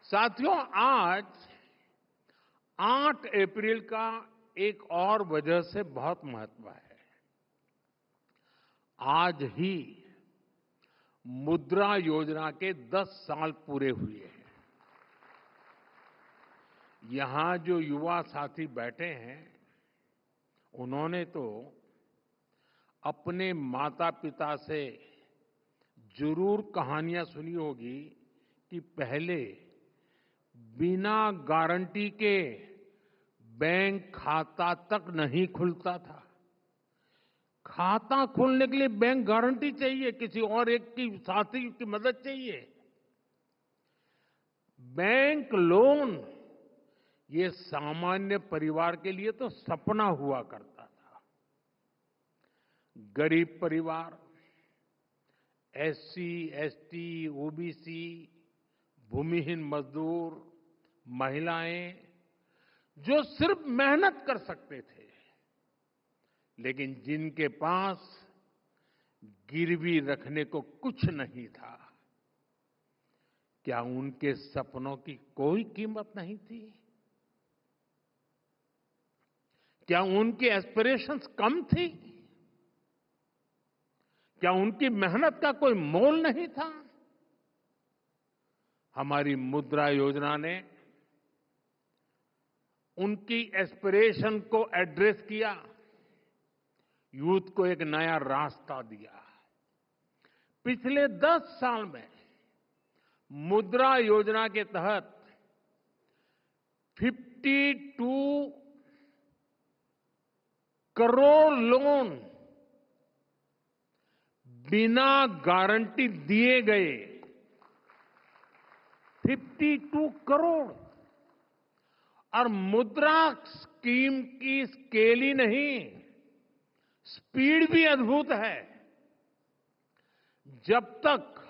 साथियों, आज 8 अप्रैल का एक और वजह से बहुत महत्व है। आज ही मुद्रा योजना के 10 साल पूरे हुए हैं। यहां जो युवा साथी बैठे हैं, उन्होंने तो अपने माता पिता से जरूर कहानियां सुनी होगी कि पहले बिना गारंटी के बैंक खाता तक नहीं खुलता था। खाता खोलने के लिए बैंक गारंटी चाहिए, किसी और एक की साथी की मदद चाहिए। बैंक लोन ये सामान्य परिवार के लिए तो सपना हुआ करता था। गरीब परिवार, एससी, एसटी, ओबीसी, भूमिहीन मजदूर, महिलाएं जो सिर्फ मेहनत कर सकते थे, लेकिन जिनके पास गिरवी रखने को कुछ नहीं था, क्या उनके सपनों की कोई कीमत नहीं थी? क्या उनकी एस्पिरेशंस कम थी? क्या उनकी मेहनत का कोई मोल नहीं था? हमारी मुद्रा योजना ने उनकी एस्पिरेशन को एड्रेस किया, यूथ को एक नया रास्ता दिया। पिछले 10 साल में मुद्रा योजना के तहत 52 करोड़ लोन बिना गारंटी दिए गए। 52 करोड़। और मुद्रा स्कीम की स्केल ही नहीं, स्पीड भी अद्भुत है। जब तक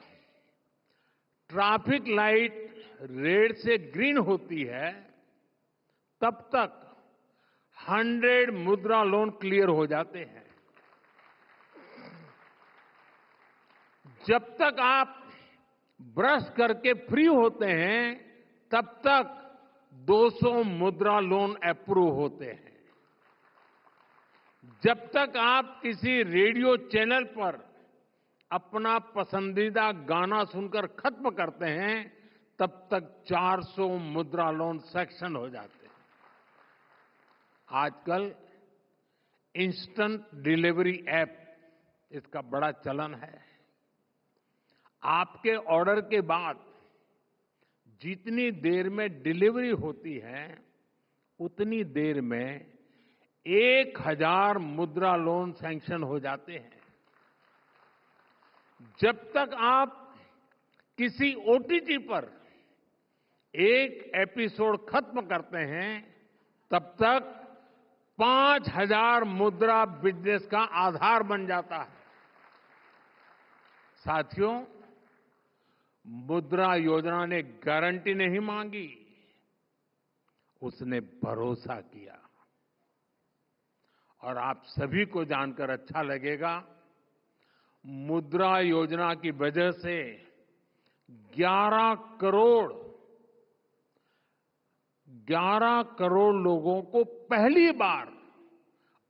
ट्रैफिक लाइट रेड से ग्रीन होती है, तब तक 100 मुद्रा लोन क्लियर हो जाते हैं। जब तक आप ब्रश करके फ्री होते हैं, तब तक 200 मुद्रा लोन अप्रूव होते हैं। जब तक आप किसी रेडियो चैनल पर अपना पसंदीदा गाना सुनकर खत्म करते हैं, तब तक 400 मुद्रा लोन सैंक्शन हो जाते हैं। आजकल इंस्टेंट डिलीवरी ऐप, इसका बड़ा चलन है। आपके ऑर्डर के बाद जितनी देर में डिलीवरी होती है, उतनी देर में 1000 मुद्रा लोन सैंक्शन हो जाते हैं। जब तक आप किसी ओटीटी पर एक एपिसोड खत्म करते हैं, तब तक 5000 मुद्रा बिजनेस का आधार बन जाता है। साथियों, मुद्रा योजना ने गारंटी नहीं मांगी, उसने भरोसा किया। और आप सभी को जानकर अच्छा लगेगा, मुद्रा योजना की वजह से 11 करोड़ लोगों को पहली बार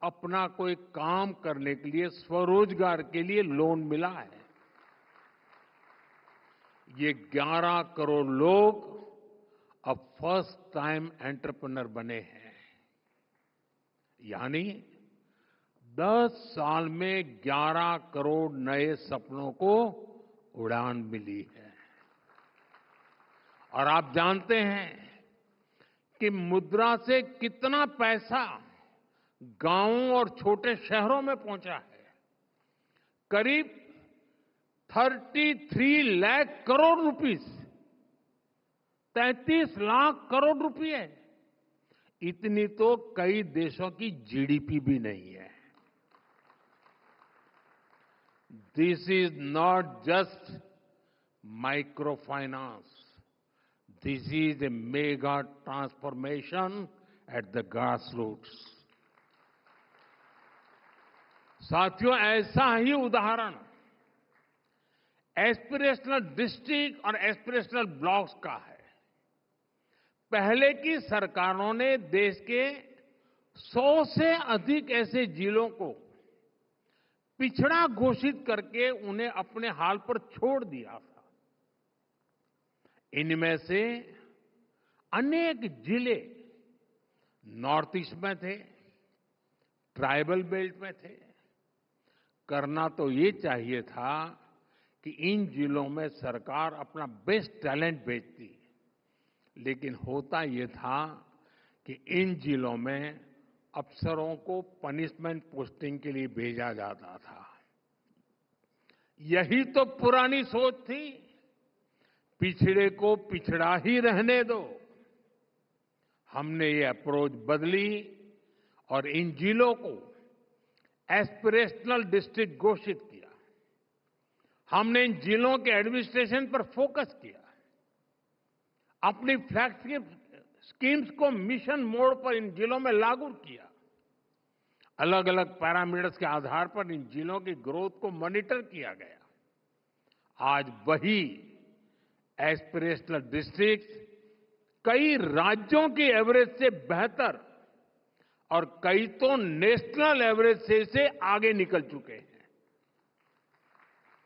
अपना कोई काम करने के लिए, स्वरोजगार के लिए लोन मिला है। ये 11 करोड़ लोग अब फर्स्ट टाइम एंटरप्रेन्योर बने हैं। यानी 10 साल में 11 करोड़ नए सपनों को उड़ान मिली है। और आप जानते हैं कि मुद्रा से कितना पैसा गांवों और छोटे शहरों में पहुंचा है। करीब 33 लाख करोड़ रुपीस, 33 लाख करोड़ रुपए। इतनी तो कई देशों की जीडीपी भी नहीं है। This is not just micro finance, this is a mega transformation at the grass roots. साथियों, ऐसा ही उदाहरण एस्पिरेशनल डिस्ट्रिक्ट और एस्पिरेशनल ब्लॉक्स का है। पहले की सरकारों ने देश के 100 से अधिक ऐसे जिलों को पिछड़ा घोषित करके उन्हें अपने हाल पर छोड़ दिया था। इनमें से अनेक जिले नॉर्थ ईस्ट में थे, ट्राइबल बेल्ट में थे। करना तो ये चाहिए था कि इन जिलों में सरकार अपना बेस्ट टैलेंट भेजती, लेकिन होता ये था कि इन जिलों में अफसरों को पनिशमेंट पोस्टिंग के लिए भेजा जाता था। यही तो पुरानी सोच थी, पिछड़े को पिछड़ा ही रहने दो। हमने ये अप्रोच बदली और इन जिलों को एस्पिरेशनल डिस्ट्रिक्ट घोषित किया। हमने इन जिलों के एडमिनिस्ट्रेशन पर फोकस किया, अपनी फ्लैगशिप स्कीम्स को मिशन मोड पर इन जिलों में लागू किया। अलग अलग पैरामीटर्स के आधार पर इन जिलों की ग्रोथ को मॉनिटर किया गया। आज वही एस्पिरेशनल डिस्ट्रिक्ट कई राज्यों की एवरेज से बेहतर और कई तो नेशनल एवरेज से आगे निकल चुके हैं।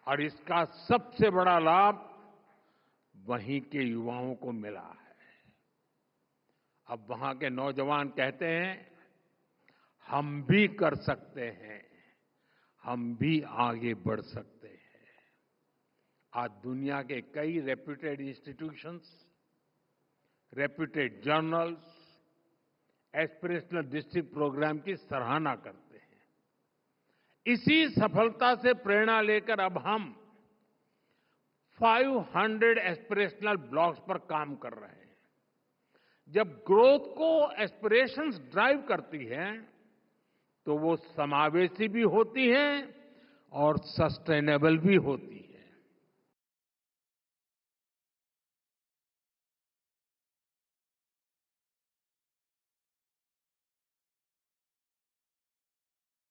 और इसका सबसे बड़ा लाभ वहीं के युवाओं को मिला है। अब वहां के नौजवान कहते हैं, हम भी कर सकते हैं, हम भी आगे बढ़ सकते हैं। आज दुनिया के कई reputed institutions, reputed journals aspirational district programme की सराहना करते हैं। इसी सफलता से प्रेरणा लेकर अब हम 500 एस्पिरेशनल ब्लॉक्स पर काम कर रहे हैं। जब ग्रोथ को एस्पिरेशंस ड्राइव करती हैं, तो वो समावेशी भी होती हैं और सस्टेनेबल भी होती है।